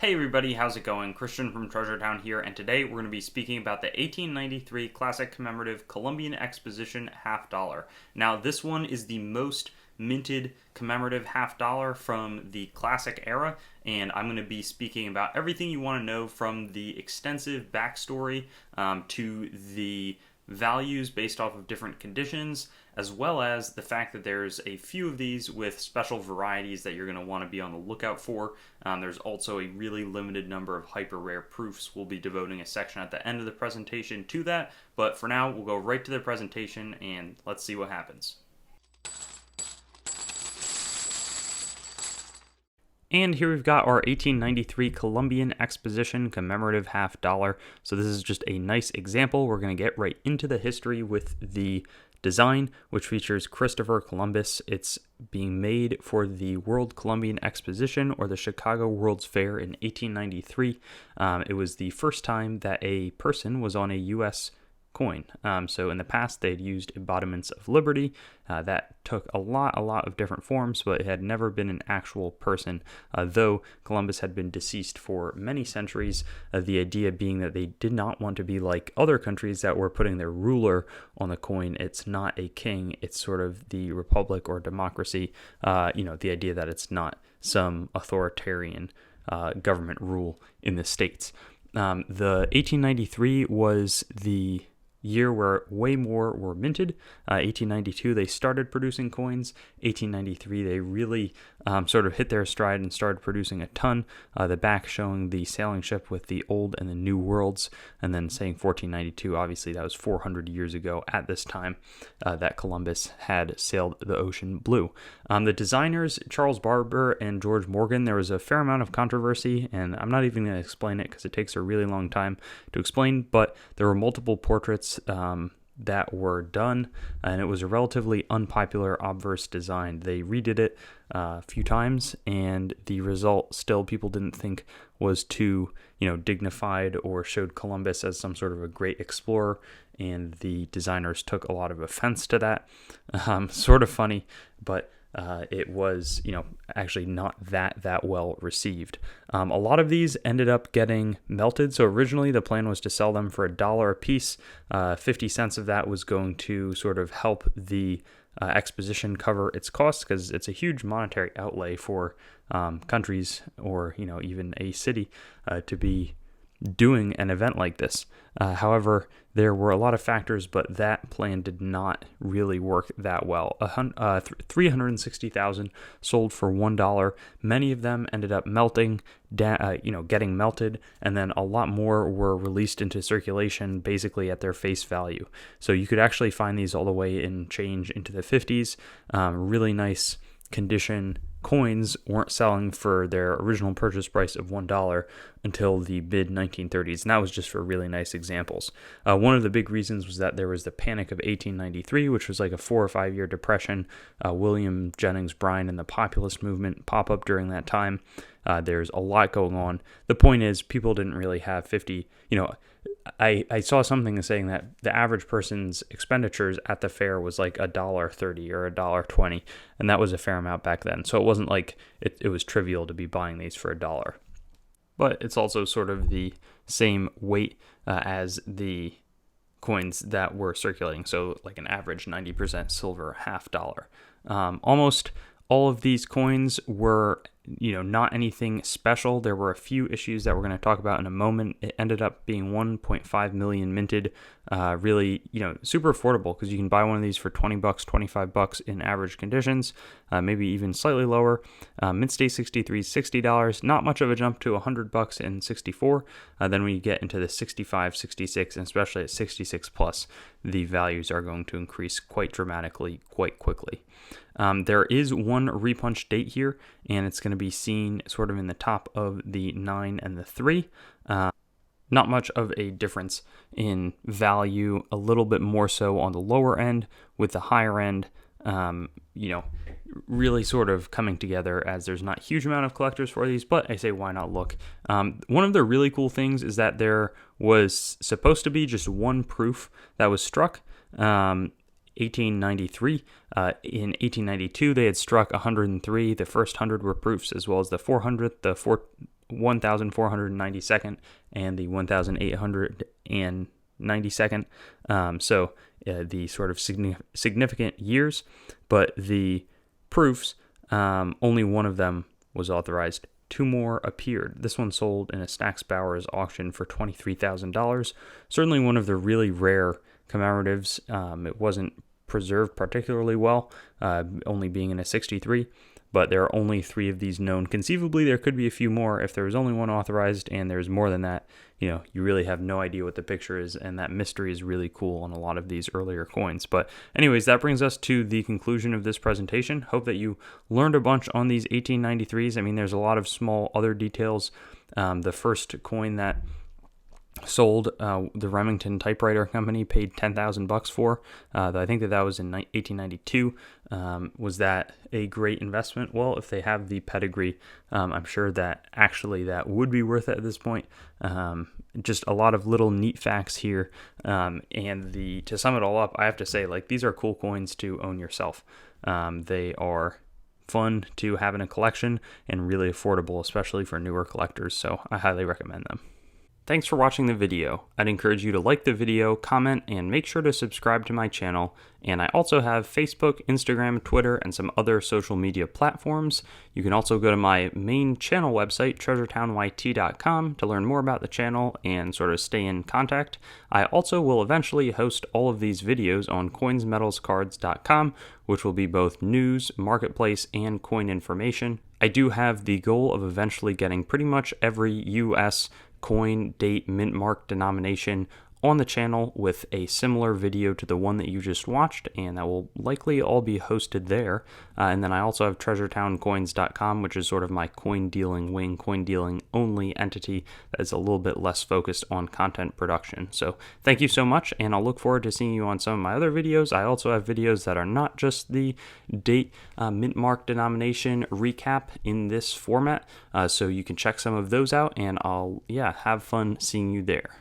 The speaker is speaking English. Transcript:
Hey everybody, how's it going? Christian from Treasure Town here, and today we're going to be speaking about the 1893 classic commemorative Columbian Exposition half dollar. Now, this one is the most minted commemorative half dollar from the classic era, and I'm going to be speaking about everything you want to know from the extensive backstory to the values based off of different conditions, as well as the fact that there's a few of these with special varieties that you're going to want to be on the lookout for. There's also a really limited number of hyper rare proofs. We'll be devoting a section at the end of the presentation to that, but for now we'll go right to the presentation and let's see what happens. And here we've got our 1893 Columbian Exposition Commemorative half dollar. So this is just a nice example. We're going to get right into the history with the design, which features Christopher Columbus. It's being made for the World Columbian Exposition, or the Chicago World's Fair, in 1893. It was the first time that a person was on a U.S. coin. So in the past, they had used embodiments of liberty. That took a lot of different forms, but it had never been an actual person, though Columbus had been deceased for many centuries. The idea being that they did not want to be like other countries that were putting their ruler on the coin. It's not a king. It's sort of the republic or democracy. The idea that it's not some authoritarian government rule in the states. The 1893 was the year where way more were minted. 1892 they started producing coins. 1893 they really sort of hit their stride and started producing a ton. The back showing the sailing ship with the old and the new worlds, and then saying 1492. Obviously that was 400 years ago at this time that Columbus had sailed the ocean blue. The designers, Charles Barber and George Morgan, there was a fair amount of controversy, and I'm not even going to explain it because it takes a really long time to explain, but there were multiple portraits that were done, and it was a relatively unpopular obverse design. They redid it a few times, and the result still people didn't think was too dignified or showed Columbus as some sort of a great explorer, and the designers took a lot of offense to that. Sort of funny, but it was, actually not that well received. A lot of these ended up getting melted. So originally the plan was to sell them for $1 a piece. 50 cents of that was going to sort of help the exposition cover its costs, because it's a huge monetary outlay for countries or, even a city to be doing an event like this. However, there were a lot of factors, but that plan did not really work that well. 360,000 sold for $1. Many of them ended up melting, getting melted, and then a lot more were released into circulation basically at their face value. So you could actually find these all the way in change into the 50s. Really nice condition coins weren't selling for their original purchase price of $1 until the mid 1930s, and that was just for really nice examples. One of the big reasons was that there was the Panic of 1893, which was like a 4 or 5 year depression. William Jennings Bryan and the populist movement pop up during that time. There's a lot going on. The point is, people didn't really have 50, I saw something saying that the average person's expenditures at the fair was like $1.30 or $1.20, and that was a fair amount back then. So it wasn't like it was trivial to be buying these for $1. But it's also sort of the same weight as the coins that were circulating. So like an average 90% silver, half dollar. Almost all of these coins were not anything special. There were a few issues that we're going to talk about in a moment. It ended up being 1.5 million minted. Really, super affordable, because you can buy one of these for $20, $25 in average conditions, maybe even slightly lower. Mint State 63 is $60. Not much of a jump to $100 in 64. Then when you get into the 65, 66, and especially at 66 plus, the values are going to increase quite dramatically, quite quickly. There is one repunch date here, and it's going to be seen sort of in the top of the 9 and the 3. Not much of a difference in value, a little bit more so on the lower end, with the higher end, really sort of coming together, as there's not a huge amount of collectors for these, but I say why not look. One of the really cool things is that there was supposed to be just one proof that was struck. 1893. In 1892, they had struck 103. The first 100 were proofs, as well as the 400th, the 1492nd and the 1892nd. The sort of significant years, but the proofs, only one of them was authorized. Two more appeared. This one sold in a Stack's Bowers auction for $23,000. Certainly one of the really rare commemoratives. It wasn't preserved particularly well, only being in a 63, but there are only 3 of these known. Conceivably, there could be a few more. If there was only one authorized and there's more than that, you really have no idea what the picture is, and that mystery is really cool on a lot of these earlier coins. But anyways, that brings us to the conclusion of this presentation. Hope that you learned a bunch on these 1893s. I mean, there's a lot of small other details. The first coin that sold, the Remington Typewriter Company paid $10,000 for. I think that was in 1892. Was that a great investment? Well, if they have the pedigree, I'm sure that actually that would be worth it at this point. Just a lot of little neat facts here. And to sum it all up, I have to say, these are cool coins to own yourself. They are fun to have in a collection and really affordable, especially for newer collectors. So I highly recommend them. Thanks for watching the video. I'd encourage you to like the video, comment, and make sure to subscribe to my channel. And I also have Facebook, Instagram, Twitter, and some other social media platforms. You can also go to my main channel website, treasuretownYT.com, to learn more about the channel and sort of stay in contact. I also will eventually host all of these videos on coinsmetalscards.com, which will be both news, marketplace, and coin information. I do have the goal of eventually getting pretty much every U.S. coin, date, mint mark, denomination on the channel with a similar video to the one that you just watched, and that will likely all be hosted there. And then I also have treasuretowncoins.com, which is sort of my coin dealing wing, coin dealing only entity that is a little bit less focused on content production. So thank you so much, and I'll look forward to seeing you on some of my other videos. I also have videos that are not just the date, mint mark, denomination recap in this format, so you can check some of those out, and I'll have fun seeing you there.